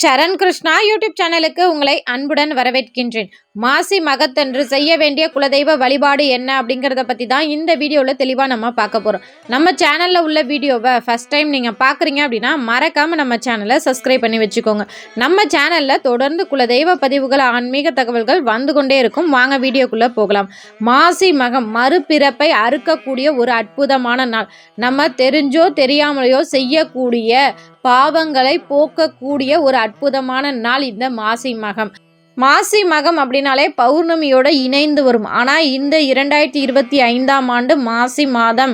சரண் Krishna YouTube சேனலுக்கு உங்களை அன்புடன் வரவேற்கின்றேன். மாசி மகத்தன்று செய்ய வேண்டிய குலதெய்வ வழிபாடு என்ன அப்படிங்கிறத பற்றி தான் இந்த வீடியோவில் தெளிவாக நம்ம பார்க்க போகிறோம். நம்ம சேனலில் உள்ள வீடியோவை ஃபஸ்ட் டைம் நீங்கள் பார்க்குறீங்க அப்படின்னா மறக்காமல் நம்ம சேனலை சப்ஸ்கிரைப் பண்ணி வச்சுக்கோங்க. நம்ம சேனலில் தொடர்ந்து குலதெய்வ பதிவுகள், ஆன்மீக தகவல்கள் வந்து கொண்டே இருக்கும். வாங்க வீடியோக்குள்ளே போகலாம். மாசி மகம் மறுபிறப்பை அறுக்கக்கூடிய ஒரு அற்புதமான நாள். நம்ம தெரிஞ்சோ தெரியாமலையோ செய்யக்கூடிய பாவங்களை போக்கக்கூடிய ஒரு அற்புதமான நாள் இந்த மாசி மகம். மாசி மகம் அப்படின்னாலே பௌர்ணமியோட இணைந்து வரும். ஆனால் இந்த 2025ஆம் ஆண்டு மாசி மாதம்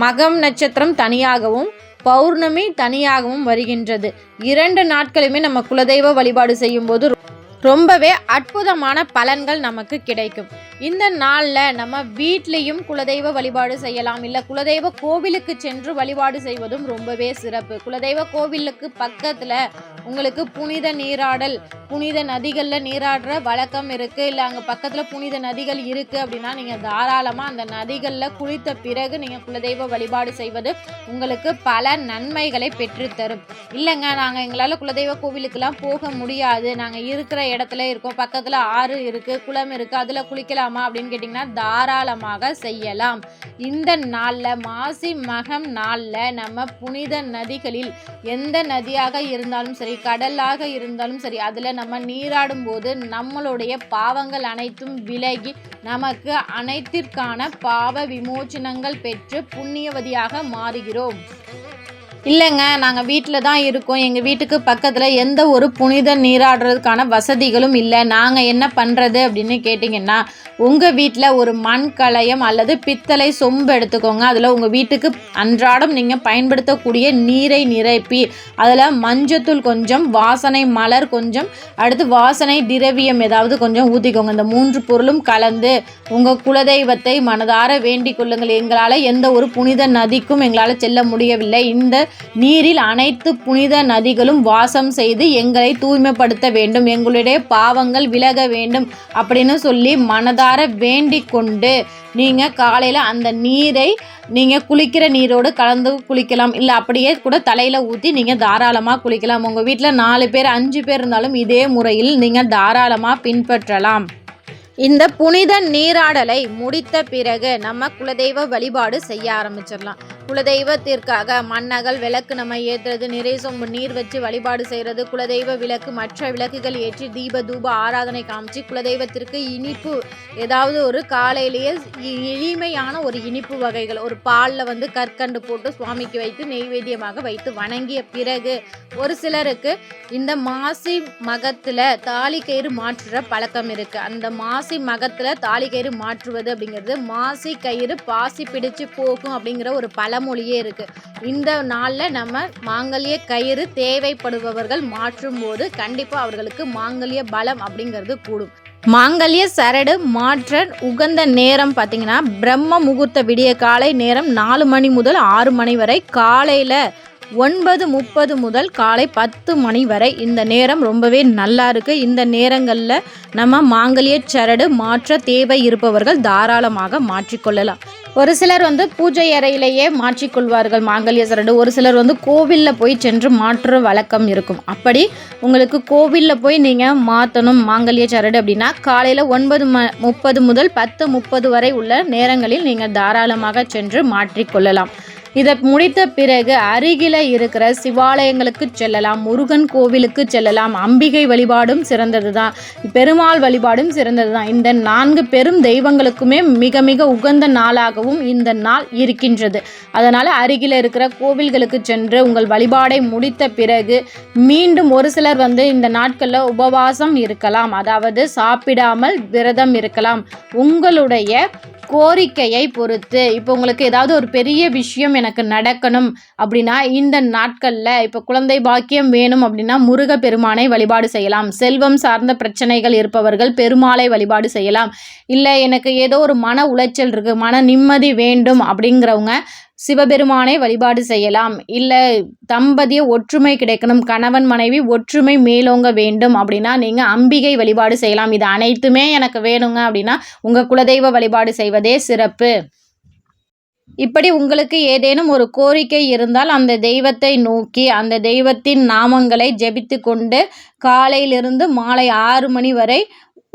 மகம் நட்சத்திரம் தனியாகவும் பௌர்ணமி தனியாகவும் வருகின்றது. 2 நாட்களுமே நம்ம குலதெய்வ வழிபாடு செய்யும் போது ரொம்பவே அற்புதமான பலன்கள் நமக்கு கிடைக்கும். இந்த நாளில் நம்ம வீட்லேயும் குலதெய்வ வழிபாடு செய்யலாம். இல்லை குலதெய்வ கோவிலுக்கு சென்று வழிபாடு செய்வதும் ரொம்பவே சிறப்பு. குலதெய்வ கோவிலுக்கு பக்கத்தில் உங்களுக்கு புனித நீராடல், புனித நதிகளில் நீராடுற வழக்கம் இருக்குது. இல்லை அங்கே பக்கத்தில் புனித நதிகள் இருக்குது அப்படின்னா நீங்கள் தாராளமாக அந்த நதிகளில் குளித்த பிறகு நீங்கள் குலதெய்வ வழிபாடு செய்வது உங்களுக்கு பல நன்மைகளை பெற்றுத்தரும். இல்லைங்க நாங்கள் எங்களால் குலதெய்வ கோவிலுக்கெல்லாம் போக முடியாது, நாங்கள் இருக்கிற இடத்துல இருக்கோம், பக்கத்தில் ஆறு இருக்குது, குளம் இருக்குது, அதில் குளிக்கலாமா அப்படின்னு கேட்டிங்கன்னா தாராளமாக செய்யலாம். இந்த நாளில் மாசி மகம் நாளில் நம்ம புனித நதிகளில் எந்த நதியாக இருந்தாலும் சரி, கடலாக இருந்தாலும் சரி, அதில் நம்ம நீராடும் போது நம்மளுடைய பாவங்கள் அனைத்தும் விலகி நமக்கு அனைத்திற்கான பாவ விமோச்சனங்கள் பெற்று புண்ணியவதியாக மாறுகிறோம். இல்லைங்க நாங்கள் வீட்டில் தான் இருக்கோம், எங்கள் வீட்டுக்கு பக்கத்தில் எந்த ஒரு புனித நீராடுறதுக்கான வசதிகளும் இல்லை, நாங்கள் என்ன பண்ணுறது அப்படின்னு கேட்டிங்கன்னா உங்கள் வீட்டில் ஒரு மண் கலயம் அல்லது பித்தளை சொம்பு எடுத்துக்கோங்க. அதில் உங்கள் வீட்டுக்கு அன்றாடம் நீங்கள் பயன்படுத்தக்கூடிய நீரை நிரப்பி அதில் மஞ்சத்தூள் கொஞ்சம், வாசனை மலர் கொஞ்சம், அடுத்து வாசனை திரவியம் ஏதாவது கொஞ்சம் ஊற்றிக்கோங்க. இந்த 3 பொருளும் கலந்து உங்கள் குலதெய்வத்தை மனதார வேண்டிக் கொள்ளுங்கள். எங்களால் எந்த ஒரு புனித நதிக்கும் எங்களால் செல்ல முடியவில்லை, இந்த நீரில் அனைத்து புனித நதிகளும் வாசம் செய்து எங்களை தூய்மைப்படுத்த வேண்டும், எங்களுடைய பாவங்கள் விலக வேண்டும் அப்படின்னு சொல்லி மனதார வேண்டிக் கொண்டு நீங்கள் காலையில் அந்த நீரை நீங்கள் குளிக்கிற நீரோடு கலந்து குளிக்கலாம். இல்லை அப்படியே கூட தலையில் ஊற்றி நீங்கள் தாராளமாக குளிக்கலாம். உங்கள் வீட்டில் 4 பேர் 5 பேர் இருந்தாலும் இதே முறையில் நீங்கள் தாராளமாக பின்பற்றலாம். இந்த புனித நீராடலை முடித்த பிறகு நம்ம குலதெய்வ வழிபாடு செய்ய ஆரம்பிச்சிடலாம். குலதெய்வத்திற்காக மண்ணகல் விளக்கு நம்ம ஏற்றுறது, நிறை சொம்பு நீர் வச்சு வழிபாடு செய்கிறது, குலதெய்வ விளக்கு மற்ற விளக்குகள் ஏற்றி தீப தூப ஆராதனை காமிச்சு குலதெய்வத்திற்கு இனிப்பு ஏதாவது ஒரு காலையிலேயே எளிமையான ஒரு இனிப்பு வகைகள், ஒரு பாலில் கற்கண்டு போட்டு சுவாமிக்கு வைத்து நெய்வேத்தியமாக வைத்து வணங்கிய பிறகு ஒரு சிலருக்கு இந்த மாசி மகத்தில் தாலி கயிறு மாற்றுற பழக்கம் இருக்குது. அந்த மாசி மகத்தில் தாலி கயிறு மாற்றுவது அப்படிங்கிறது மாசி கயிறு பாசி பிடிச்சு போகும் அப்படிங்கிற ஒரு பழமொழியே இருக்குது. இந்த நாளில் நம்ம மாங்கல்ய கயிறு தேவைப்படுபவர்கள் மாற்றும் போது கண்டிப்பாக அவர்களுக்கு மாங்கல்ய பலம் அப்படிங்கிறது கூடும். மாங்கல்ய சரடு மாற்ற உகந்த நேரம் பார்த்திங்கன்னா பிரம்ம முகூர்த்த விடிய காலை நேரம் 4 மணி முதல் 6 மணி வரை, காலையில் 9:30 முதல் காலை 10 மணி வரை இந்த நேரம் ரொம்பவே நல்லா இருக்குது. இந்த நேரங்களில் நம்ம மாங்கல்ய சரடு மாற்ற தேவை இருப்பவர்கள் தாராளமாக மாற்றிக்கொள்ளலாம். ஒரு சிலர் பூஜை அறையிலேயே மாற்றிக்கொள்வார்கள் மாங்கல்ய சரடு. ஒரு சிலர் கோவிலில் போய் சென்று மாற்ற வழக்கம் இருக்கும். அப்படி உங்களுக்கு கோவிலில் போய் நீங்கள் மாற்றணும் மாங்கல்ய சரடு அப்படின்னா காலையில் 9:30 முதல் 10:30 வரை உள்ள நேரங்களில் நீங்கள் தாராளமாக சென்று மாற்றிக்கொள்ளலாம். இதை முடித்த பிறகு அருகில் இருக்கிற சிவாலயங்களுக்கு செல்லலாம், முருகன் கோவிலுக்கு செல்லலாம். அம்பிகை வழிபாடும் சிறந்தது தான், பெருமாள் வழிபாடும் சிறந்தது தான். இந்த 4 பெரும் தெய்வங்களுக்குமே மிக மிக உகந்த நாளாகவும் இந்த நாள் இருக்கின்றது. அதனால் அருகில் இருக்கிற கோவில்களுக்கு சென்று உங்கள் வழிபாடை முடித்த பிறகு மீண்டும் ஒரு சிலர் இந்த நாட்களில் உபவாசம் இருக்கலாம், அதாவது சாப்பிடாமல் விரதம் இருக்கலாம். உங்களுடைய கோரிக்கையை பொறுத்து, இப்போ உங்களுக்கு ஏதாவது ஒரு பெரிய விஷயம் எனக்கு நடக்கணும் அப்படின்னா இந்த நாட்களில் இப்போ குழந்தை பாக்கியம் வேணும் அப்படின்னா முருக பெருமானை வழிபாடு செய்யலாம். செல்வம் சார்ந்த பிரச்சனைகள் இருப்பவர்கள் பெருமாளை வழிபாடு செய்யலாம். இல்லை எனக்கு ஏதோ ஒரு மன உளைச்சல் இருக்குது, மன நிம்மதி வேண்டும் அப்படிங்கிறவங்க சிவபெருமானை வழிபாடு செய்யலாம். இல்லை தம்பதிய ஒற்றுமை கிடைக்கணும், கணவன் மனைவி ஒற்றுமை மேலோங்க வேண்டும் அப்படின்னா நீங்கள் அம்பிகை வழிபாடு செய்யலாம். இது அனைத்துமே எனக்கு வேணுங்க அப்படின்னா உங்கள் குலதெய்வ வழிபாடு செய்வதே சிறப்பு. இப்படி உங்களுக்கு ஏதேனும் ஒரு கோரிக்கை இருந்தால் அந்த தெய்வத்தை நோக்கி அந்த தெய்வத்தின் நாமங்களை ஜெபித்து கொண்டு காலையிலிருந்து மாலை 6 மணி வரை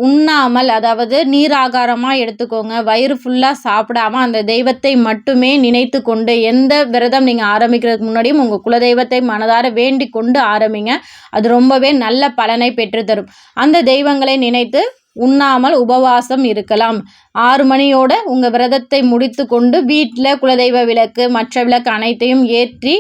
உண்ணாமல், அதாவது நீராகாரமாக எடுத்துக்கோங்க. வயிறு ஃபுல்லாக சாப்பிடாம அந்த தெய்வத்தை மட்டுமே நினைத்து கொண்டு, எந்த விரதம் நீங்கள் ஆரம்பிக்கிறதுக்கு முன்னாடியும் உங்கள் குலதெய்வத்தை மனதார வேண்டிக் கொண்டு ஆரம்பிங்க. அது ரொம்பவே நல்ல பலனை பெற்றுத்தரும். அந்த தெய்வங்களை நினைத்து உண்ணாமல் உபவாசம் இருக்கலாம். 6 மணியோட உங்கள் விரதத்தை முடித்து கொண்டு வீட்டில் குலதெய்வ விளக்கு மற்ற விளக்கு அனைத்தையும் ஏற்றி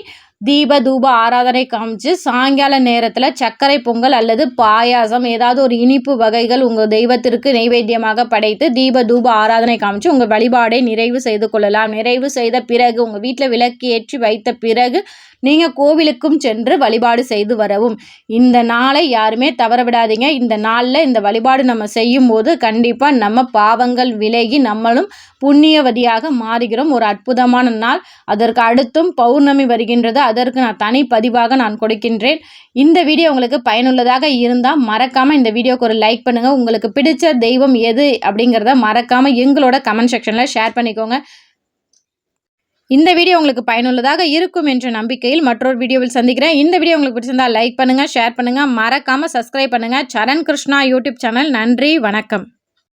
தீப தூப ஆராதனை காமிச்சு சாயங்கால நேரத்தில் சர்க்கரை பொங்கல் அல்லது பாயாசம் ஏதாவது ஒரு இனிப்பு வகைகள் உங்கள் தெய்வத்திற்கு நைவேத்தியமாக படைத்து தீப தூப ஆராதனை காமிச்சு உங்கள் வழிபாடை நிறைவு செய்து கொள்ளலாம். நிறைவு செய்த பிறகு உங்கள் வீட்டில் விளக்கு ஏற்றி வைத்த பிறகு நீங்கள் கோவிலுக்கும் சென்று வழிபாடு செய்து வரவும். இந்த நாளை யாருமே தவற விடாதீங்க. இந்த நாளில் இந்த வழிபாடு நம்ம செய்யும் போது கண்டிப்பாக நம்ம பாவங்கள் விலகி நம்மளும் புண்ணியவதியாக மாறுகிறோம். ஒரு அற்புதமான நாள். அதற்கு அடுத்தும் பௌர்ணமி வருகின்றது. அதற்கு நான் தனி பதிவாக நான் கொடுக்கின்றேன். இந்த வீடியோ உங்களுக்கு பயனுள்ளதாக இருந்தால் மறக்காமல் இந்த வீடியோக்கு ஒரு லைக் பண்ணுங்கள். உங்களுக்கு பிடிச்ச தெய்வம் எது அப்படிங்கிறத மறக்காமல் எங்களோட கமெண்ட் செக்ஷனில் ஷேர் பண்ணிக்கோங்க. இந்த வீடியோ உங்களுக்கு பயனுள்ளதாக இருக்கும் என்ற நம்பிக்கையில் மற்றொரு வீடியோவில் சந்திக்கிறேன். இந்த வீடியோ உங்களுக்கு பிடிச்சிருந்தால் லைக் பண்ணுங்கள், ஷேர் பண்ணுங்கள், மறக்காமல் சப்ஸ்கிரைப் பண்ணுங்கள். சரண் கிருஷ்ணா யூடியூப் சேனல். நன்றி, வணக்கம்.